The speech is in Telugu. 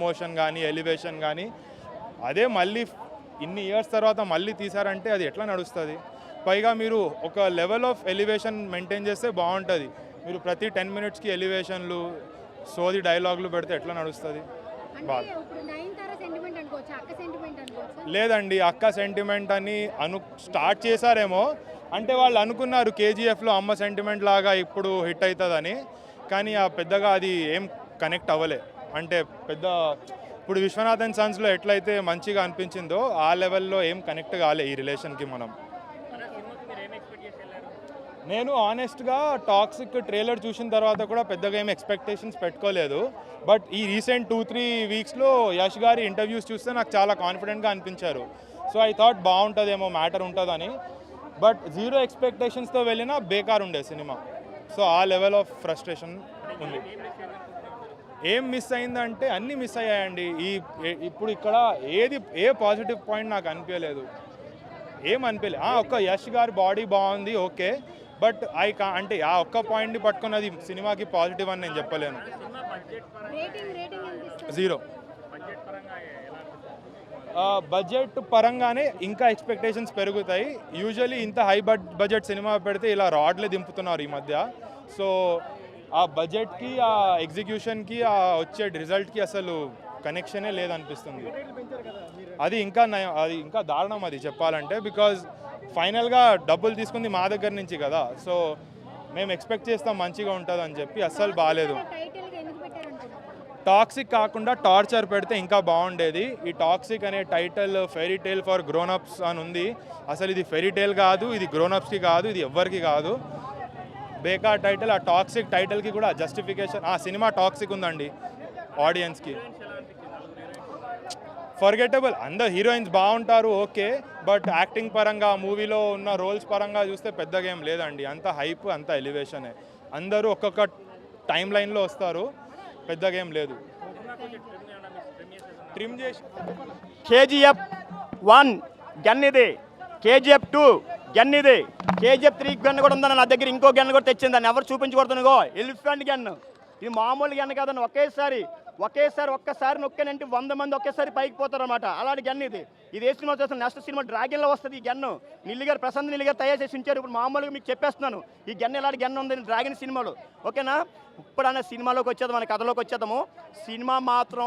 మోషన్ కానీ ఎలివేషన్ కానీ అదే మళ్ళీ ఇన్ని ఇయర్స్ తర్వాత మళ్ళీ తీసారంటే అది ఎట్లా నడుస్తుంది? పైగా మీరు ఒక లెవెల్ ఆఫ్ ఎలివేషన్ మెయింటైన్ చేస్తే బాగుంటుంది. మీరు ప్రతి 10 మినిట్స్కి ఎలివేషన్లు సోది డైలాగులు పెడితే ఎట్లా నడుస్తుంది? లేదండి, అక్క సెంటిమెంట్ అని స్టార్ట్ చేశారేమో, అంటే వాళ్ళు అనుకున్నారు కేజీఎఫ్లో అమ్మ సెంటిమెంట్ లాగా ఇప్పుడు హిట్ అవుతుందని, కానీ పెద్దగా అది ఏం కనెక్ట్ అవ్వలే. అంటే పెద్ద ఇప్పుడు విశ్వనాథన్ సన్స్లో ఎట్లయితే మంచిగా అనిపించిందో ఆ లెవెల్లో ఏం కనెక్ట్ కాలే ఈ రిలేషన్కి మనం. నేను ఆనెస్ట్గా టాక్సిక్ ట్రైలర్ చూసిన తర్వాత కూడా పెద్దగా ఏం ఎక్స్పెక్టేషన్స్ పెట్టుకోలేదు. బట్ ఈ రీసెంట్ 2-3 వీక్స్లో యష్ గారి ఇంటర్వ్యూస్ చూస్తే నాకు చాలా కాన్ఫిడెంట్గా అనిపించారు. సో ఐ థాట్ బాగుంటుందేమో, మ్యాటర్ ఉంటుందని. బట్ జీరో ఎక్స్పెక్టేషన్స్తో వెళ్ళినా బేకార్ ఉండే సినిమా. సో ఆ లెవెల్ ఆఫ్ ఫ్రస్ట్రేషన్ ఉంది. ఏం మిస్ అయిందంటే అన్నీ మిస్ అయ్యాయండి. ఇప్పుడు ఇక్కడ ఏ పాజిటివ్ పాయింట్ నాకు అనిపించలేదు, ఏం అనిపించలేదు. ఒక్క యష్ గారి బాడీ బాగుంది, ఓకే. బట్ అంటే ఆ ఒక్క పాయింట్ని పట్టుకున్నది సినిమాకి పాజిటివ్ అని నేను చెప్పలేను. 0. బడ్జెట్ పరంగానే ఇంకా ఎక్స్పెక్టేషన్స్ పెరుగుతాయి. యూజువలీ ఇంత హై బడ్జెట్ సినిమా పెడితే ఇలా రాడ్లే దింపుతున్నారు ఈ మధ్య. సో ఆ బడ్జెట్కి, ఆ ఎగ్జిక్యూషన్కి, ఆ వచ్చే రిజల్ట్కి అసలు కనెక్షనే లేదనిపిస్తుంది. అది ఇంకా దారుణం అది చెప్పాలంటే. బికాజ్ ఫైనల్గా డబ్బులు తీసుకుంది మా దగ్గర నుంచి కదా. సో మేము ఎక్స్పెక్ట్ చేస్తాం మంచిగా ఉంటుంది అని చెప్పి, అస్సలు బాగాలేదు. టాక్సిక్ కాకుండా టార్చర్ పెడితే ఇంకా బాగుండేది. ఈ టాక్సిక్ అనే title fairy tale for grownups అని ఉంది. అసలు ఇది ఫెయిరీ టేల్ కాదు, ఇది గ్రోనప్స్కి కాదు, ఇది ఎవ్వరికి కాదు. బేకార్ టైటిల్. ఆ టాక్సిక్ టైటిల్కి కూడా జస్టిఫికేషన్, ఆ సినిమా టాక్సిక్ ఉందండి ఆడియన్స్కి. ఫర్గెటబుల్. అందరు హీరోయిన్స్ బాగుంటారు, ఓకే. బట్ యాక్టింగ్ పరంగా, మూవీలో ఉన్న రోల్స్ పరంగా చూస్తే పెద్దగా ఏం లేదండి. అంత హైప్, అంత ఎలివేషనే. అందరూ ఒక్కొక్క టైం లైన్లో వస్తారు, పెద్దగా ఏం లేదు. ట్రిమ్ చేసి KGF 1 గన్ ఇది, KGF 2 గన్ ఇది, KGF 3 గన్ కూడా ఉందని నా దగ్గర ఇంకో గన్ కూడా తెచ్చిందని ఎవరు చూపించకూడదు. ఎలిఫెంట్ గన్ ఇది మామూలు గన్ కాదని ఒక్కసారి నొక్కానంటే 100 మంది ఒకేసారి పైకి పోతారు అనమాట. అలాంటి గన్ ఇది ఏ సినిమా చేస్తాను, నెక్స్ట్ సినిమా డ్రాగన్లో వస్తుంది ఈ గన్ను. ప్రశాంత్ నీల్ గారు తయారు చేసి ఉంచారు. ఇప్పుడు మామూలుగా మీకు చెప్పేస్తున్నాను, ఈ గన్ ఎలాంటి గన్ ఉంది డ్రాగన్ సినిమాలో, ఓకేనా? ఇప్పుడు అనే సినిమాలోకి వచ్చేద్దాం, మన కథలోకి వచ్చేద్దాము. సినిమా మాత్రం